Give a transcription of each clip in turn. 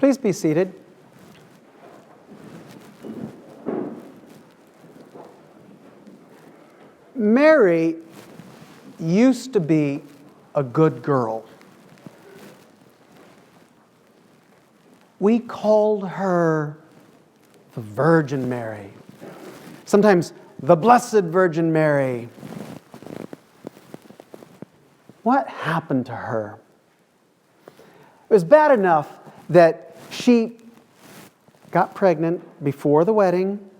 Please be seated. Mary used to be a good girl. We called her the Virgin Mary. Sometimes the Blessed Virgin Mary. What happened to her? It was bad enough that she got pregnant before the wedding,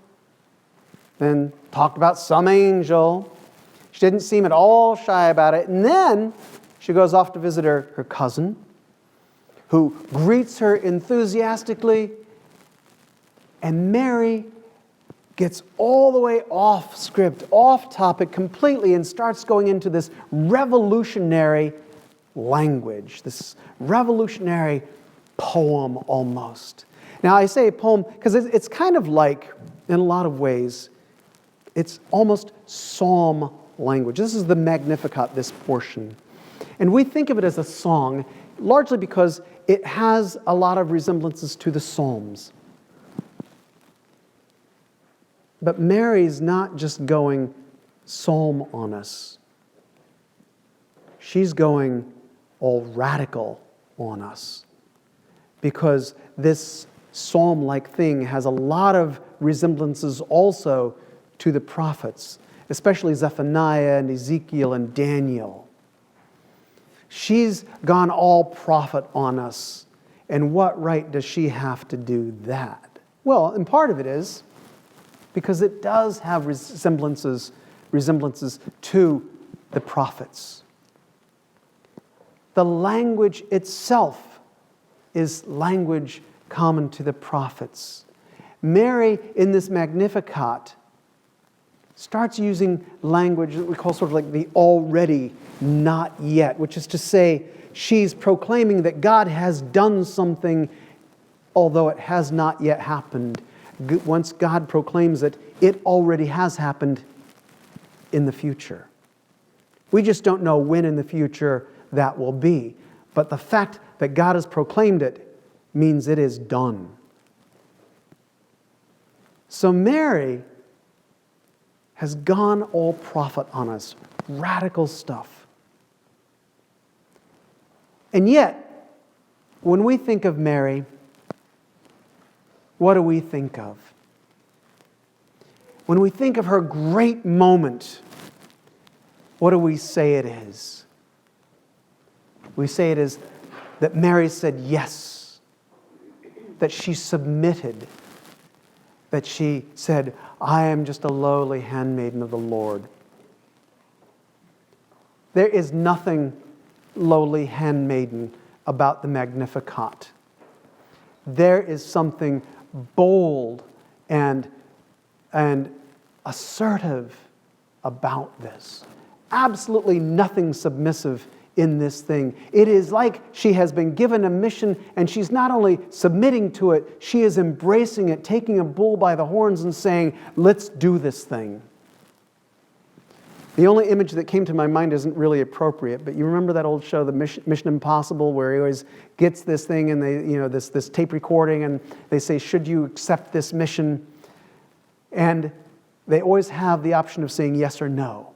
then talked about some angel. She didn't seem at all shy about it. And then she goes off to visit her cousin, who greets her enthusiastically. And Mary gets all the way off script, off topic completely, and starts going into this revolutionary language, this revolutionary poem almost. Now I say poem because it's kind of like, in a lot of ways, it's almost psalm language. This is the Magnificat, this portion. And we think of it as a song, largely because it has a lot of resemblances to the Psalms. But Mary's not just going psalm on us. She's going all radical on us. Because this psalm-like thing has a lot of resemblances also to the prophets, especially Zephaniah and Ezekiel and Daniel. She's gone all prophet on us. And what right does she have to do that? Well, and part of it is because it does have resemblances to the prophets. The language itself is language common to the prophets. Mary, in this Magnificat, starts using language that we call sort of like the already, not yet, which is to say, she's proclaiming that God has done something, although it has not yet happened. Once God proclaims it, it already has happened in the future. We just don't know when in the future that will be. But the fact that God has proclaimed it means it is done. So Mary has gone all prophet on us. Radical stuff. And yet, when we think of Mary, what do we think of? When we think of her great moment, what do we say it is? We say it is that Mary said yes, that she submitted, that she said, I am just a lowly handmaiden of the Lord. There is nothing lowly handmaiden about the Magnificat. There is something bold and assertive about this. Absolutely nothing submissive in this thing. It is like she has been given a mission, and she's not only submitting to it, she is embracing it, taking a bull by the horns and saying, let's do this thing. The only image that came to my mind isn't really appropriate, but you remember that old show, the Mission Impossible, where he always gets this thing and they, this tape recording, and they say, should you accept this mission? And they always have the option of saying yes or no.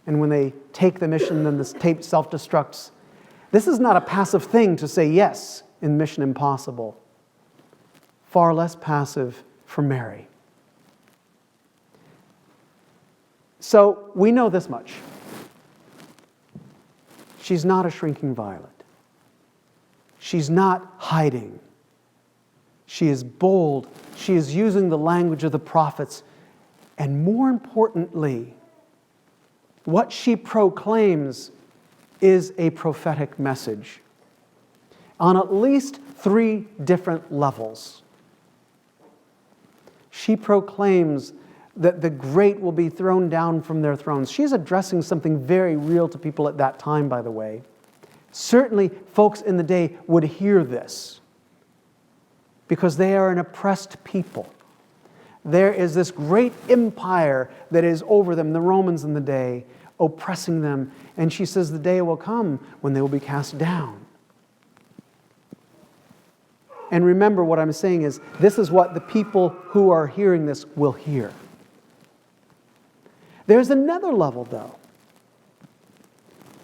And when they take the mission, then this tape self-destructs. This is not a passive thing to say yes in Mission Impossible. Far less passive for Mary. So we know this much. She's not a shrinking violet. She's not hiding. She is bold. She is using the language of the prophets. And more importantly, what she proclaims is a prophetic message on at least 3 different levels. She proclaims that the great will be thrown down from their thrones. She's addressing something very real to people at that time, by the way. Certainly, folks in the day would hear this because they are an oppressed people. There is this great empire that is over them, the Romans in the day, oppressing them. And she says the day will come when they will be cast down. And remember, what I'm saying is, this is what the people who are hearing this will hear. There's another level, though,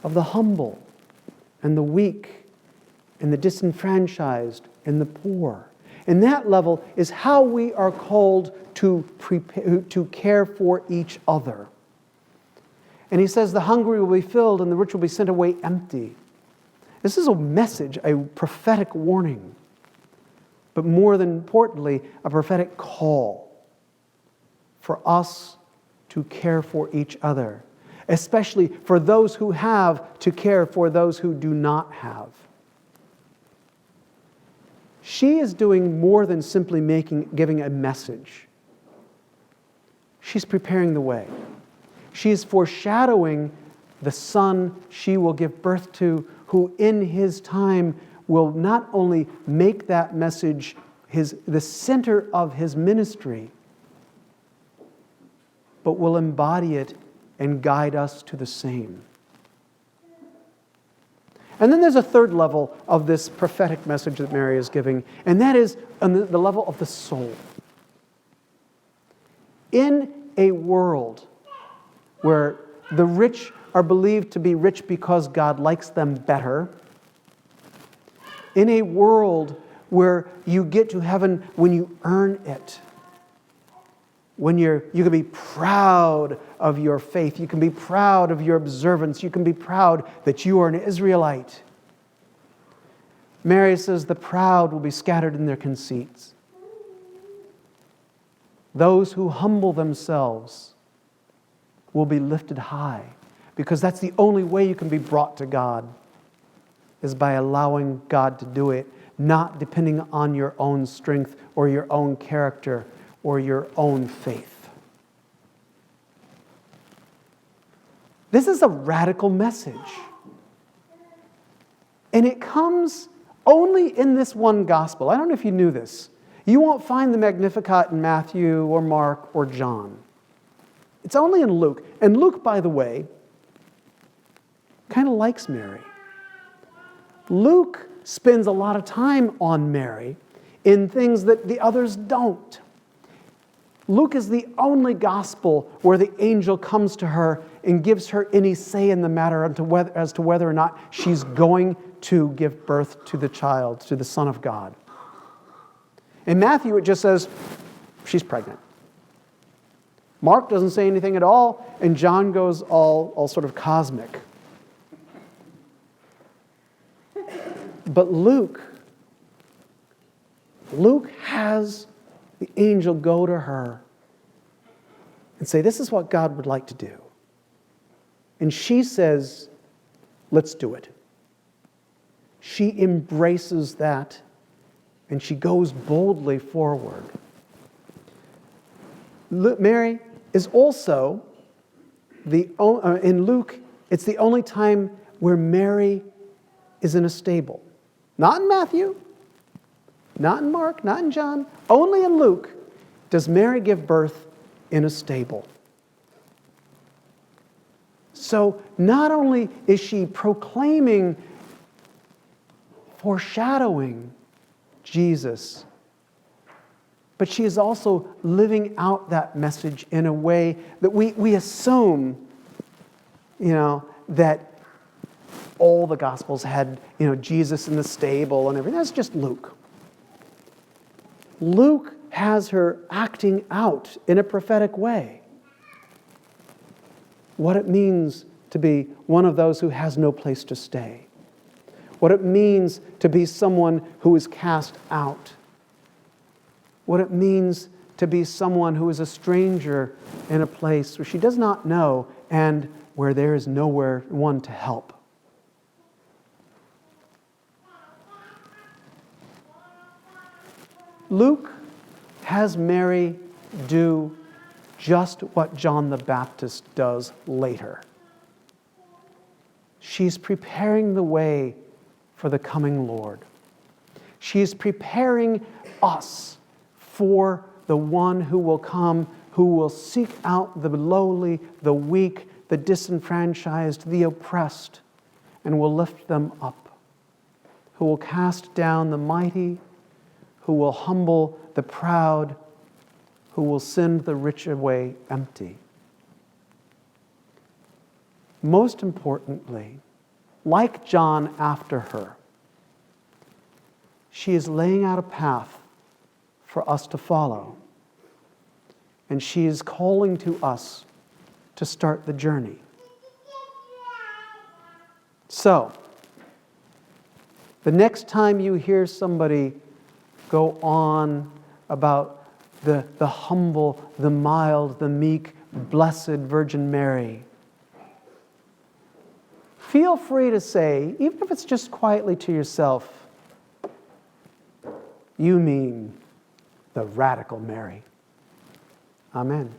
of the humble and the weak and the disenfranchised and the poor. And that level is how we are called to care for each other. And he says the hungry will be filled and the rich will be sent away empty. This is a message, a prophetic warning, but more than importantly, a prophetic call for us to care for each other, especially for those who have to care for those who do not have. She is doing more than simply giving a message. She's preparing the way. She is foreshadowing the son she will give birth to, who in his time will not only make that message the center of his ministry, but will embody it and guide us to the same. And then there's a third level of this prophetic message that Mary is giving, and that is on the level of the soul. In a world where the rich are believed to be rich because God likes them better, in a world where you get to heaven when you earn it, when you can be proud of your faith, you can be proud of your observance, you can be proud that you are an Israelite. Mary says the proud will be scattered in their conceits. Those who humble themselves will be lifted high, because that's the only way you can be brought to God, is by allowing God to do it, not depending on your own strength or your own character or your own faith. This is a radical message. And it comes only in this one gospel. I don't know if you knew this. You won't find the Magnificat in Matthew or Mark or John. It's only in Luke. And Luke, by the way, kind of likes Mary. Luke spends a lot of time on Mary in things that the others don't. Luke is the only gospel where the angel comes to her and gives her any say in the matter as to whether or not she's going to give birth to the child, to the Son of God. In Matthew, it just says she's pregnant. Mark doesn't say anything at all, and John goes all sort of cosmic. But Luke has the angel go to her and say, this is what God would like to do. And she says, let's do it. She embraces that, and she goes boldly forward. Mary is also, in Luke, it's the only time where Mary is in a stable. Not in Matthew, not in Mark, not in John. Only in Luke does Mary give birth in a stable. So not only is she proclaiming, foreshadowing Jesus, but she is also living out that message in a way that we assume, that all the Gospels had, Jesus in the stable and everything. That's just Luke. Luke has her acting out in a prophetic way what it means to be one of those who has no place to stay, what it means to be someone who is cast out, what it means to be someone who is a stranger in a place where she does not know and where there is nowhere one to help. Luke has Mary do just what John the Baptist does later. She's preparing the way for the coming Lord. She's preparing us for the one who will come, who will seek out the lowly, the weak, the disenfranchised, the oppressed, and will lift them up, who will cast down the mighty, who will humble the proud, who will send the rich away empty. Most importantly, like John after her, she is laying out a path for us to follow. And she is calling to us to start the journey. So, the next time you hear somebody go on about the humble, the mild, the meek, blessed Virgin Mary, feel free to say, even if it's just quietly to yourself, you mean the radical Mary. Amen.